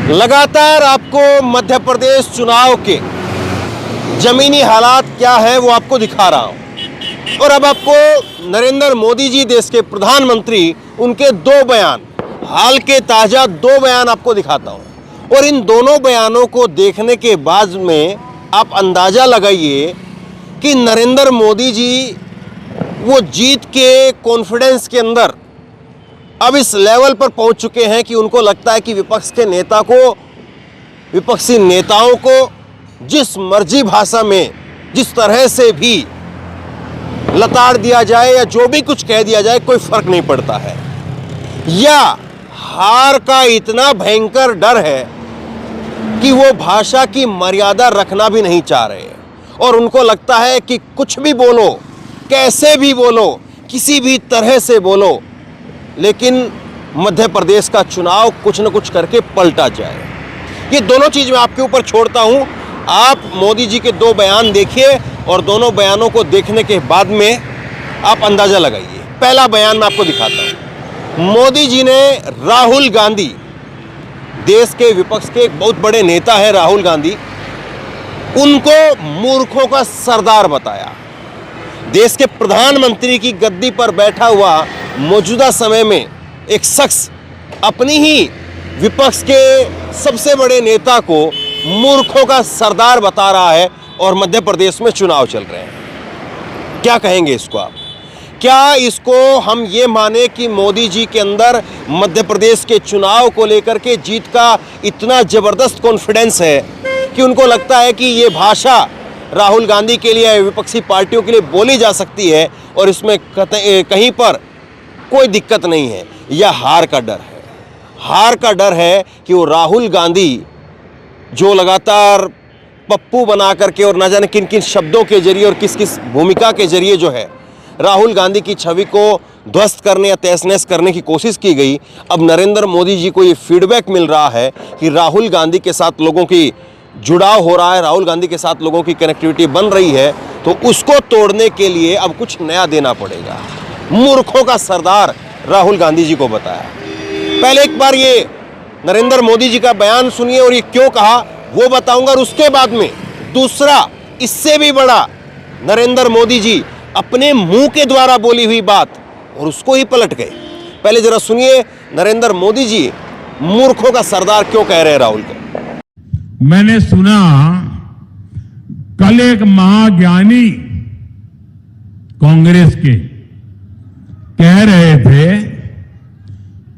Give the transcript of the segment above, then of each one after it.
लगातार आपको मध्य प्रदेश चुनाव के जमीनी हालात क्या है वो आपको दिखा रहा हूं। और अब आपको नरेंद्र मोदी जी, देश के प्रधानमंत्री, उनके दो बयान, हाल के ताज़ा दो बयान आपको दिखाता हूं। और इन दोनों बयानों को देखने के बाद में आप अंदाज़ा लगाइए कि नरेंद्र मोदी जी वो जीत के कॉन्फिडेंस के अंदर अब इस लेवल पर पहुंच चुके हैं कि उनको लगता है कि विपक्षी नेताओं को जिस मर्जी भाषा में जिस तरह से भी लताड़ दिया जाए या जो भी कुछ कह दिया जाए, कोई फर्क नहीं पड़ता है। या हार का इतना भयंकर डर है कि वो भाषा की मर्यादा रखना भी नहीं चाह रहे और उनको लगता है कि कुछ भी बोलो, कैसे भी बोलो, किसी भी तरह से बोलो, लेकिन मध्य प्रदेश का चुनाव कुछ न कुछ करके पलटा जाए। ये दोनों चीज़ मैं आपके ऊपर छोड़ता हूं। आप मोदी जी के दो बयान देखिए और दोनों बयानों को देखने के बाद में आप अंदाज़ा लगाइए। पहला बयान मैं आपको दिखाता हूं। मोदी जी ने राहुल गांधी, देश के विपक्ष के एक बहुत बड़े नेता है राहुल गांधी, उनको मूर्खों का सरदार बताया। देश के प्रधानमंत्री की गद्दी पर बैठा हुआ मौजूदा समय में एक शख्स अपनी ही विपक्ष के सबसे बड़े नेता को मूर्खों का सरदार बता रहा है और मध्य प्रदेश में चुनाव चल रहे हैं। क्या कहेंगे इसको आप? क्या इसको हम ये माने कि मोदी जी के अंदर मध्य प्रदेश के चुनाव को लेकर के जीत का इतना ज़बरदस्त कॉन्फिडेंस है कि उनको लगता है कि ये भाषा राहुल गांधी के लिए, विपक्षी पार्टियों के लिए बोली जा सकती है और इसमें कहीं पर कोई दिक्कत नहीं है? यह हार का डर है। हार का डर है कि वो राहुल गांधी जो लगातार पप्पू बना करके और ना जाने किन किन शब्दों के जरिए और किस किस भूमिका के जरिए जो है राहुल गांधी की छवि को ध्वस्त करने या तहस-नहस करने की कोशिश की गई। अब नरेंद्र मोदी जी को ये फीडबैक मिल रहा है कि राहुल गांधी के साथ लोगों की जुड़ाव हो रहा है, राहुल गांधी के साथ लोगों की कनेक्टिविटी बन रही है, तो उसको तोड़ने के लिए अब कुछ नया देना पड़ेगा। मूर्खों का सरदार राहुल गांधी जी को बताया। पहले एक बार ये नरेंद्र मोदी जी का बयान सुनिए और ये क्यों कहा वो बताऊंगा, और उसके बाद में दूसरा इससे भी बड़ा नरेंद्र मोदी जी अपने मुंह के द्वारा बोली हुई बात और उसको ही पलट गए। पहले जरा सुनिए नरेंद्र मोदी जी मूर्खों का सरदार क्यों कह रहे हैं राहुल को। मैंने सुना कल एक महाज्ञानी कांग्रेस के कह रहे थे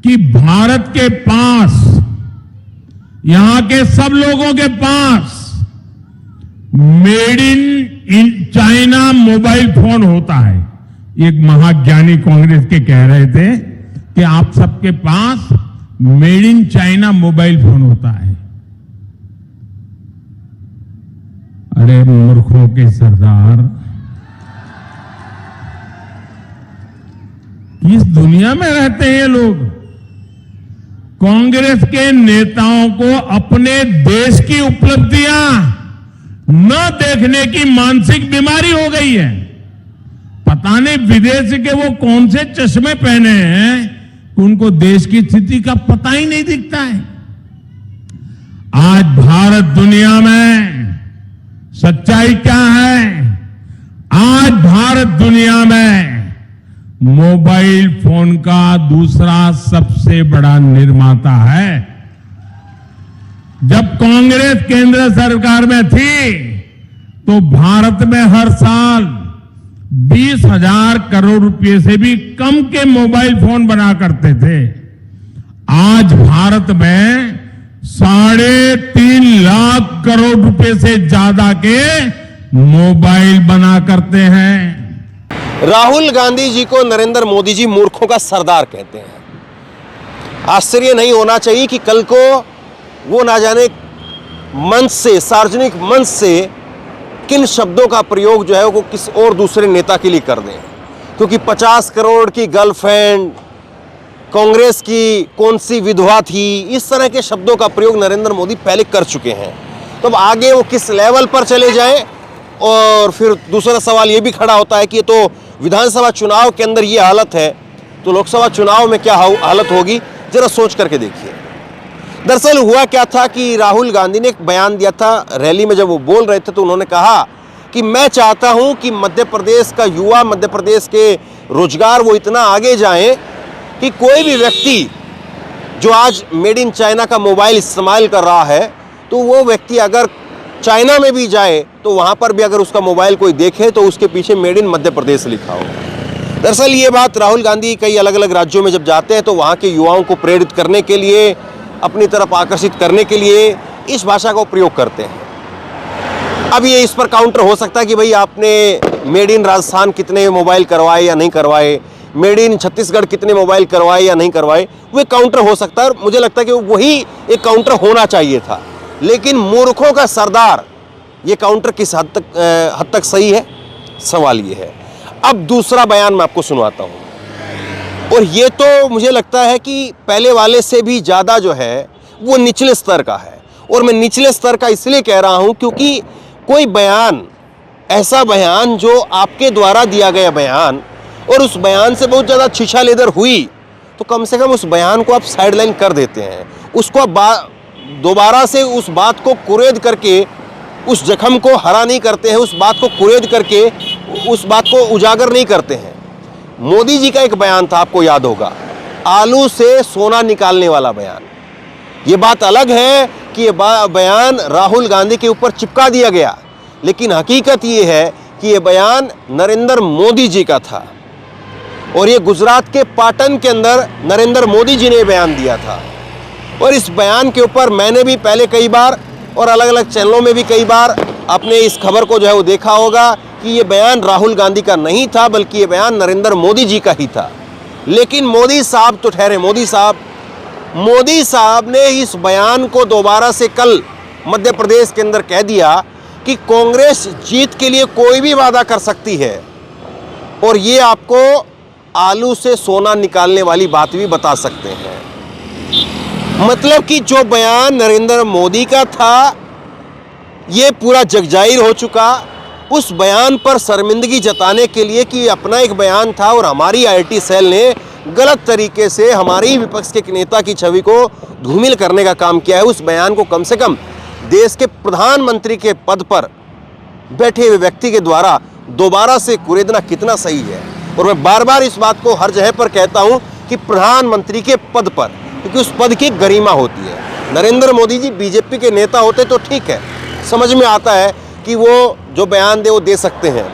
कि भारत के पास, यहां के सब लोगों के पास made in China mobile phone होता है। एक महाज्ञानी कांग्रेस के कह रहे थे कि आप सबके पास made in China mobile phone होता है। अरे मूर्खों के सरदार, किस दुनिया में रहते हैं ये लोग? कांग्रेस के नेताओं को अपने देश की उपलब्धियां न देखने की मानसिक बीमारी हो गई है। पता नहीं विदेश के वो कौन से चश्मे पहने हैं, उनको देश की स्थिति का पता ही नहीं दिखता है। आज भारत दुनिया में सच्चाई क्या है? आज भारत दुनिया में मोबाइल फोन का दूसरा सबसे बड़ा निर्माता है। जब कांग्रेस केंद्र सरकार में थी तो भारत में हर साल 20,000 करोड़ रुपए से भी कम के मोबाइल फोन बना करते थे। आज भारत में 3.5 लाख करोड़ रुपए से ज्यादा के मोबाइल बना करते हैं। राहुल गांधी जी को नरेंद्र मोदी जी मूर्खों का सरदार कहते हैं। आश्चर्य नहीं होना चाहिए कि कल को वो ना जाने मंच से, सार्वजनिक मंच से किन शब्दों का प्रयोग जो है वो किस और दूसरे नेता के लिए कर दें, क्योंकि 50 करोड़ की गर्लफ्रेंड, कांग्रेस की कौन सी विधवा थी, इस तरह के शब्दों का प्रयोग नरेंद्र मोदी पहले कर चुके हैं। तो अब आगे वो किस लेवल पर चले जाएं। और फिर दूसरा सवाल ये भी खड़ा होता है कि ये तो विधानसभा चुनाव के अंदर ये हालत है, तो लोकसभा चुनाव में क्या हालत होगी, जरा सोच करके देखिए। दरअसल हुआ क्या था कि राहुल गांधी ने एक बयान दिया था रैली में, जब वो बोल रहे थे तो उन्होंने कहा कि मैं चाहता हूं कि मध्य प्रदेश का युवा, मध्य प्रदेश के रोजगार वो इतना आगे जाएं कि कोई भी व्यक्ति जो आज मेड इन चाइना का मोबाइल इस्तेमाल कर रहा है, तो वो व्यक्ति अगर चाइना में भी जाए तो वहाँ पर भी अगर उसका मोबाइल कोई देखे तो उसके पीछे मेड इन मध्य प्रदेश लिखा हो। दरअसल ये बात राहुल गांधी कई अलग अलग राज्यों में जब जाते हैं तो वहाँ के युवाओं को प्रेरित करने के लिए, अपनी तरफ आकर्षित करने के लिए इस भाषा का प्रयोग करते हैं। अब ये इस पर काउंटर हो सकता है कि भाई आपने मेड इन राजस्थान कितने मोबाइल करवाए या नहीं करवाए, मेड इन छत्तीसगढ़ कितने मोबाइल करवाए या नहीं करवाए, वो काउंटर हो सकता है और मुझे लगता है कि वही एक काउंटर होना चाहिए था। लेकिन मूर्खों का सरदार ये काउंटर किस हद तक सही है, सवाल ये है। अब दूसरा बयान मैं आपको सुनवाता हूँ और ये तो मुझे लगता है कि पहले वाले से भी ज़्यादा जो है वो निचले स्तर का है। और मैं निचले स्तर का इसलिए कह रहा हूँ क्योंकि कोई बयान, ऐसा बयान जो आपके द्वारा दिया गया बयान और उस बयान से बहुत ज़्यादा छीछा-लेदर हुई, तो कम से कम उस बयान को आप साइडलाइन कर देते हैं, उसको दोबारा से उस बात को कुरेद करके उस जख्म को हरा नहीं करते हैं, उस बात को कुरेद करके उस बात को उजागर नहीं करते हैं। मोदी जी का एक बयान था, आपको याद होगा, आलू से सोना निकालने वाला बयान। ये बात अलग है कि ये बयान राहुल गांधी के ऊपर चिपका दिया गया, लेकिन हकीकत ये है कि ये बयान नरेंद्र मोदी जी का था और ये गुजरात के पाटन के अंदर नरेंद्र मोदी जी ने बयान दिया था। और इस बयान के ऊपर मैंने भी पहले कई बार और अलग अलग चैनलों में भी कई बार आपने इस खबर को जो है वो देखा होगा कि ये बयान राहुल गांधी का नहीं था, बल्कि ये बयान नरेंद्र मोदी जी का ही था। लेकिन मोदी साहब तो ठहरे, मोदी साहब ने इस बयान को दोबारा से कल मध्य प्रदेश के अंदर कह दिया कि कांग्रेस जीत के लिए कोई भी वादा कर सकती है और ये आपको आलू से सोना निकालने वाली बात भी बता सकते हैं। मतलब कि जो बयान नरेंद्र मोदी का था ये पूरा जगजाहिर हो चुका। उस बयान पर शर्मिंदगी जताने के लिए कि अपना एक बयान था और हमारी आईटी सेल ने गलत तरीके से हमारी विपक्ष के नेता की छवि को धूमिल करने का काम किया है, उस बयान को कम से कम देश के प्रधानमंत्री के पद पर बैठे हुए व्यक्ति के द्वारा दोबारा से कुरेदना कितना सही है। और मैं बार बार इस बात को हर जगह पर कहता हूं कि प्रधानमंत्री के पद पर, क्योंकि उस पद की गरिमा होती है। नरेंद्र मोदी जी बीजेपी के नेता होते तो ठीक है, समझ में आता है कि वो जो बयान दे वो दे सकते हैं,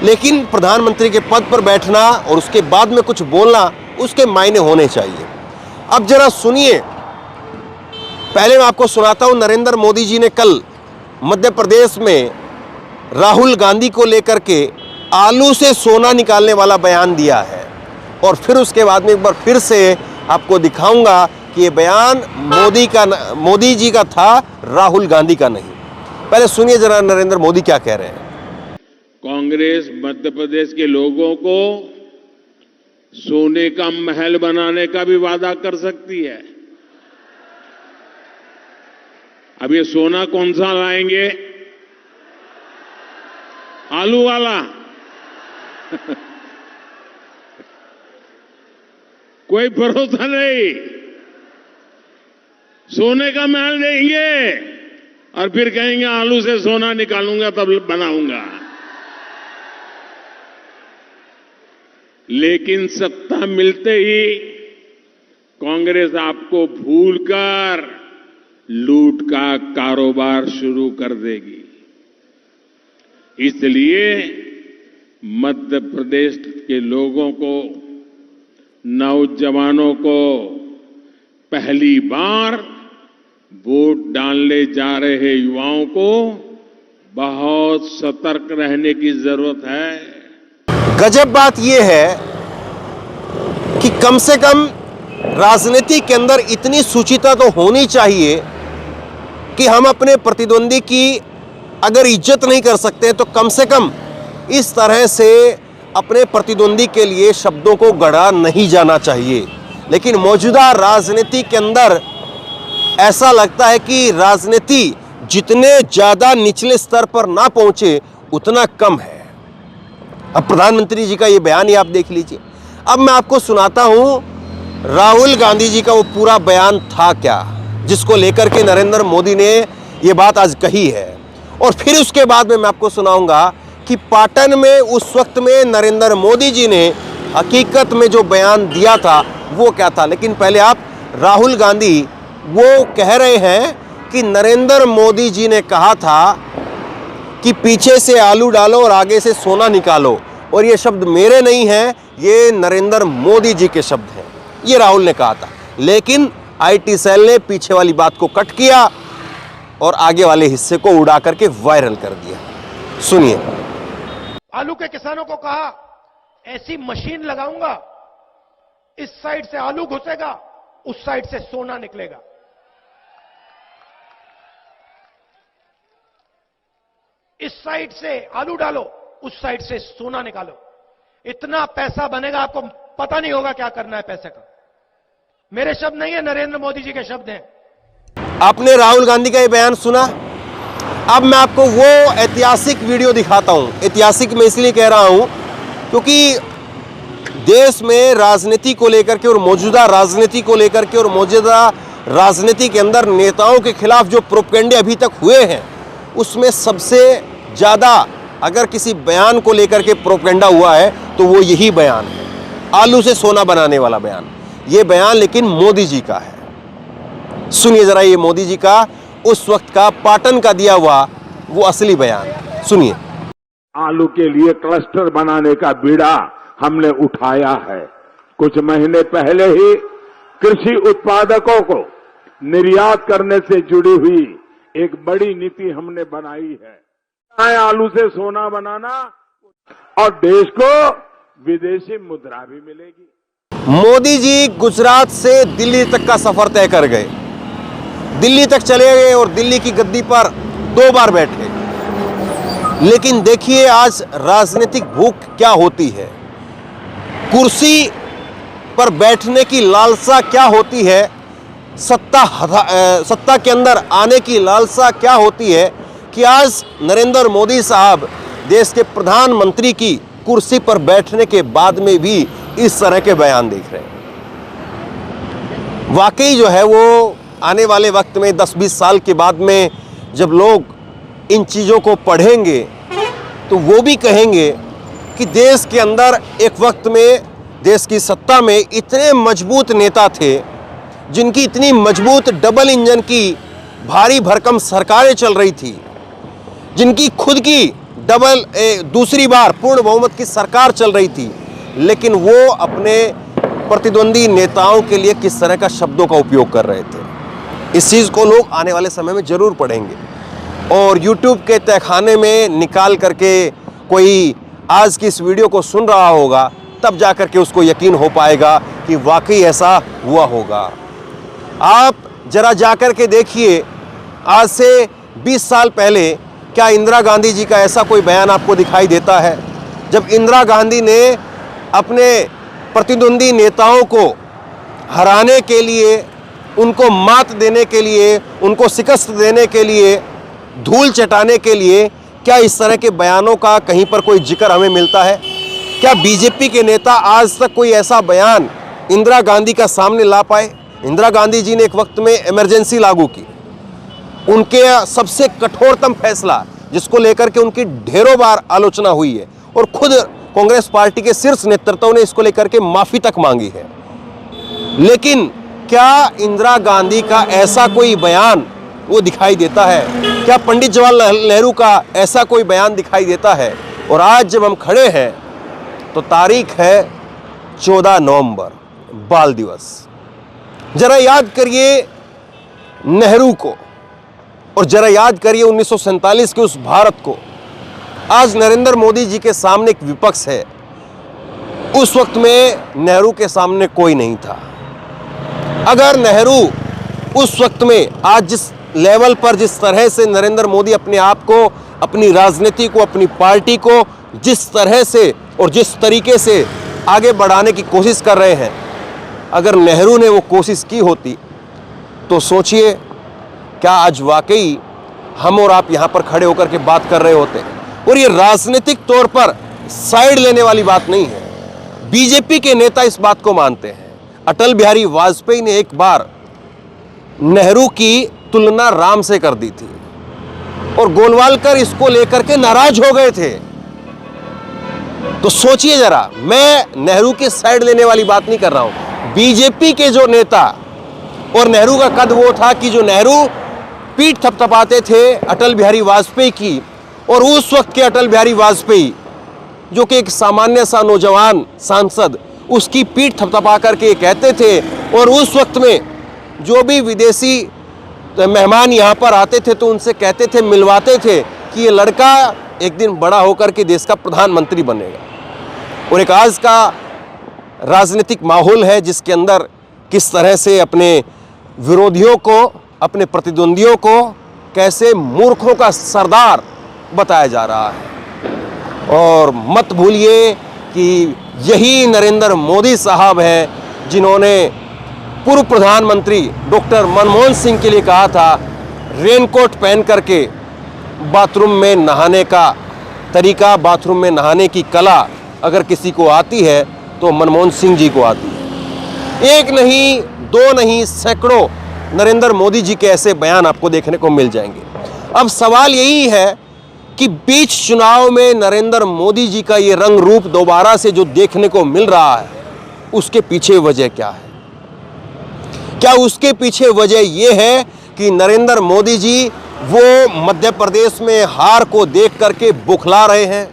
लेकिन प्रधानमंत्री के पद पर बैठना और उसके बाद में कुछ बोलना, उसके मायने होने चाहिए। अब जरा सुनिए, पहले मैं आपको सुनाता हूं नरेंद्र मोदी जी ने कल मध्य प्रदेश में राहुल गांधी को लेकर के आलू से सोना निकालने वाला बयान दिया है और फिर उसके बाद में एक बार फिर से आपको दिखाऊंगा कि ये बयान मोदी जी का था, राहुल गांधी का नहीं। पहले सुनिए जरा नरेंद्र मोदी क्या कह रहे हैं। कांग्रेस मध्य प्रदेश के लोगों को सोने का महल बनाने का भी वादा कर सकती है। अब ये सोना कौन सा लाएंगे? आलू वाला? कोई भरोसा नहीं। सोने का महल देंगे और फिर कहेंगे आलू से सोना निकालूंगा तब बनाऊंगा। लेकिन सत्ता मिलते ही कांग्रेस आपको भूलकर लूट का कारोबार शुरू कर देगी। इसलिए मध्य प्रदेश के लोगों को, नौजवानों को पहली बार वोट डालने जा रहे युवाओं को बहुत सतर्क रहने की जरूरत है। गजब बात यह है कि कम से कम राजनीति के अंदर इतनी सूचिता तो होनी चाहिए कि हम अपने प्रतिद्वंदी की अगर इज्जत नहीं कर सकते तो कम से कम इस तरह से अपने प्रतिद्वंदी के लिए शब्दों को गढ़ा नहीं जाना चाहिए। लेकिन मौजूदा राजनीति के अंदर ऐसा लगता है कि राजनीति जितने ज़्यादा निचले स्तर पर ना पहुंचे उतना कम है। अब प्रधानमंत्री जी का ये बयान ही आप देख लीजिए। अब मैं आपको सुनाता हूं राहुल गांधी जी का वो पूरा बयान था क्या। जिसको लेकर के नरेंद्र मोदी ने ये बात आज कही है। और फिर उसके बाद में मैं आपको सुनाऊंगा कि पाटन में उस वक्त में नरेंद्र मोदी जी ने हकीकत में जो बयान दिया था वो क्या था। लेकिन पहले आप राहुल गांधी वो कह रहे हैं कि नरेंद्र मोदी जी ने कहा था कि पीछे से आलू डालो और आगे से सोना निकालो, और ये शब्द मेरे नहीं हैं, ये नरेंद्र मोदी जी के शब्द हैं, ये राहुल ने कहा था। लेकिन आईटी सेल ने पीछे वाली बात को कट किया और आगे वाले हिस्से को उड़ा करके वायरल कर दिया। सुनिए। आलू के किसानों को कहा ऐसी मशीन लगाऊंगा, इस साइड से आलू घुसेगा, उस साइड से सोना निकलेगा। इस साइड से आलू डालो, उस साइड से सोना निकालो। इतना पैसा बनेगा, आपको पता नहीं होगा क्या करना है पैसे का। मेरे शब्द नहीं है, नरेंद्र मोदी जी के शब्द हैं। आपने राहुल गांधी का ये बयान सुना। अब मैं आपको वो ऐतिहासिक वीडियो दिखाता हूं। ऐतिहासिक मैं इसलिए कह रहा हूं क्योंकि देश में राजनीति को लेकर के और मौजूदा राजनीति को लेकर के और मौजूदा राजनीति के अंदर नेताओं के खिलाफ जो प्रोपेगेंडे अभी तक हुए हैं, उसमें सबसे ज़्यादा अगर किसी बयान को लेकर के प्रोपेगेंडा हुआ है तो वो यही बयान है, आलू से सोना बनाने वाला बयान। ये बयान लेकिन मोदी जी का है। सुनिए जरा ये मोदी जी का उस वक्त का पाटन का दिया हुआ वो असली बयान सुनिए। आलू के लिए क्लस्टर बनाने का बीड़ा हमने उठाया है। कुछ महीने पहले ही कृषि उत्पादकों को निर्यात करने से जुड़ी हुई एक बड़ी नीति हमने बनाई है। आलू से सोना बनाना और देश को विदेशी मुद्रा भी मिलेगी। मोदी जी गुजरात से दिल्ली तक का सफर तय कर गए, दिल्ली तक चले गए और दिल्ली की गद्दी पर 2 बार बैठे। लेकिन देखिए आज राजनीतिक भूख क्या होती है, कुर्सी पर बैठने की लालसा क्या होती है, सत्ता के अंदर आने की लालसा क्या होती है कि आज नरेंद्र मोदी साहब देश के प्रधानमंत्री की कुर्सी पर बैठने के बाद में भी इस तरह के बयान देख रहे हैं। वाकई जो है वो आने वाले वक्त में 10-20 साल के बाद में जब लोग इन चीज़ों को पढ़ेंगे तो वो भी कहेंगे कि देश के अंदर एक वक्त में देश की सत्ता में इतने मजबूत नेता थे, जिनकी इतनी मजबूत डबल इंजन की भारी भरकम सरकारें चल रही थी, जिनकी खुद की दूसरी बार पूर्ण बहुमत की सरकार चल रही थी, लेकिन वो अपने प्रतिद्वंदी नेताओं के लिए किस तरह का शब्दों का उपयोग कर रहे थे। इस चीज़ को लोग आने वाले समय में ज़रूर पढ़ेंगे और YouTube के तहखाने में निकाल करके कोई आज की इस वीडियो को सुन रहा होगा, तब जा कर के उसको यकीन हो पाएगा कि वाकई ऐसा हुआ होगा। आप जरा जा कर के देखिए, आज से 20 साल पहले क्या इंदिरा गांधी जी का ऐसा कोई बयान आपको दिखाई देता है, जब इंदिरा गांधी ने अपने प्रतिद्वंदी नेताओं को हराने के लिए, उनको मात देने के लिए, उनको शिकस्त देने के लिए, धूल चटाने के लिए, क्या इस तरह के बयानों का कहीं पर कोई जिक्र हमें मिलता है? क्या बीजेपी के नेता आज तक कोई ऐसा बयान इंदिरा गांधी का सामने ला पाए? इंदिरा गांधी जी ने एक वक्त में इमरजेंसी लागू की, उनके सबसे कठोरतम फैसला जिसको लेकर के उनकी ढेरों बार आलोचना हुई है और खुद कांग्रेस पार्टी के शीर्ष नेतृत्व ने इसको लेकर के माफी तक मांगी है। लेकिन क्या इंदिरा गांधी का ऐसा कोई बयान वो दिखाई देता है? क्या पंडित जवाहरलाल नेहरू का ऐसा कोई बयान दिखाई देता है? और आज जब हम खड़े हैं तो तारीख है 14 नवंबर, बाल दिवस। जरा याद करिए नेहरू को और जरा याद करिए 1947 के उस भारत को। आज नरेंद्र मोदी जी के सामने एक विपक्ष है, उस वक्त में नेहरू के सामने कोई नहीं था। अगर नेहरू उस वक्त में आज जिस लेवल पर, जिस तरह से नरेंद्र मोदी अपने आप को, अपनी राजनीति को, अपनी पार्टी को जिस तरह से और जिस तरीके से आगे बढ़ाने की कोशिश कर रहे हैं, अगर नेहरू ने वो कोशिश की होती तो सोचिए क्या आज वाकई हम और आप यहाँ पर खड़े होकर के बात कर रहे होते। और ये राजनीतिक तौर पर साइड लेने वाली बात नहीं है, बीजेपी के नेता इस बात को मानते हैं। अटल बिहारी वाजपेयी ने एक बार नेहरू की तुलना राम से कर दी थी और गोलवालकर इसको लेकर के नाराज हो गए थे। तो सोचिए जरा, मैं नेहरू की साइड लेने वाली बात नहीं कर रहा हूं। बीजेपी के जो नेता, और नेहरू का कद वो था कि जो नेहरू पीठ थपथपाते थे अटल बिहारी वाजपेयी की, और उस वक्त के अटल बिहारी वाजपेयी जो कि एक सामान्य सा नौजवान सांसद, उसकी पीठ थपथपा करके कहते थे, और उस वक्त में जो भी विदेशी मेहमान यहाँ पर आते थे तो उनसे कहते थे, मिलवाते थे कि ये लड़का एक दिन बड़ा होकर के देश का प्रधानमंत्री बनेगा। और एक आज का राजनीतिक माहौल है जिसके अंदर किस तरह से अपने विरोधियों को, अपने प्रतिद्वंदियों को कैसे मूर्खों का सरदार बताया जा रहा है। और मत भूलिए कि यही नरेंद्र मोदी साहब हैं जिन्होंने पूर्व प्रधानमंत्री डॉक्टर मनमोहन सिंह के लिए कहा था, रेनकोट पहन करके बाथरूम में नहाने का तरीका, बाथरूम में नहाने की कला अगर किसी को आती है तो मनमोहन सिंह जी को आती है। एक नहीं, दो नहीं, सैकड़ों नरेंद्र मोदी जी के ऐसे बयान आपको देखने को मिल जाएंगे। अब सवाल यही है कि बीच चुनाव में नरेंद्र मोदी जी का ये रंग रूप दोबारा से जो देखने को मिल रहा है, उसके पीछे वजह क्या है? क्या उसके पीछे वजह यह है कि नरेंद्र मोदी जी वो मध्य प्रदेश में हार को देख करके बुखला रहे हैं?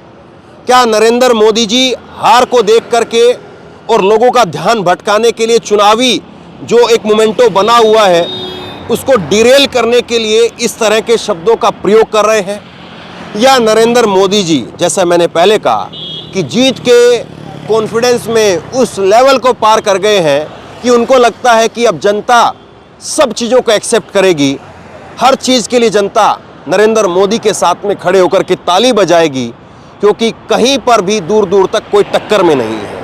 क्या नरेंद्र मोदी जी हार को देख करके और लोगों का ध्यान भटकाने के लिए चुनावी जो एक मोमेंटो बना हुआ है उसको डिरेल करने के लिए इस तरह के शब्दों का प्रयोग कर रहे हैं? या नरेंद्र मोदी जी, जैसा मैंने पहले कहा, कि जीत के कॉन्फिडेंस में उस लेवल को पार कर गए हैं कि उनको लगता है कि अब जनता सब चीज़ों को एक्सेप्ट करेगी, हर चीज़ के लिए जनता नरेंद्र मोदी के साथ में खड़े होकर के ताली बजाएगी, क्योंकि कहीं पर भी दूर दूर तक कोई टक्कर में नहीं है।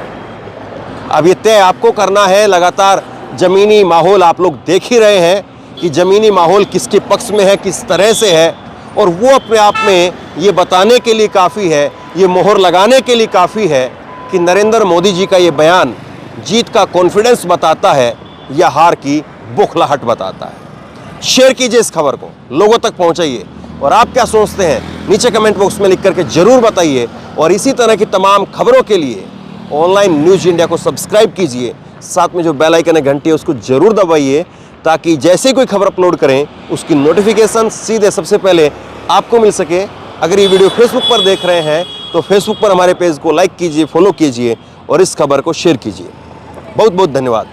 अब ये तय आपको करना है। लगातार ज़मीनी माहौल आप लोग देख ही रहे हैं कि ज़मीनी माहौल किसके पक्ष में है, किस तरह से है, और वो अपने आप में ये बताने के लिए काफ़ी है, ये मोहर लगाने के लिए काफ़ी है कि नरेंद्र मोदी जी का ये बयान जीत का कॉन्फिडेंस बताता है या हार की बौखलाहट बताता है। शेयर कीजिए इस खबर को, लोगों तक पहुंचाइए, और आप क्या सोचते हैं नीचे कमेंट बॉक्स में लिख करके जरूर बताइए। और इसी तरह की तमाम खबरों के लिए ऑनलाइन न्यूज़ इंडिया को सब्सक्राइब कीजिए, साथ में जो बेल आइकन है घंटी है उसको जरूर दबाइए, ताकि जैसे कोई खबर अपलोड करें उसकी नोटिफिकेशन सीधे सबसे पहले आपको मिल सके। अगर ये वीडियो फेसबुक पर देख रहे हैं तो फेसबुक पर हमारे पेज को लाइक कीजिए, फॉलो कीजिए और इस खबर को शेयर कीजिए। बहुत बहुत धन्यवाद।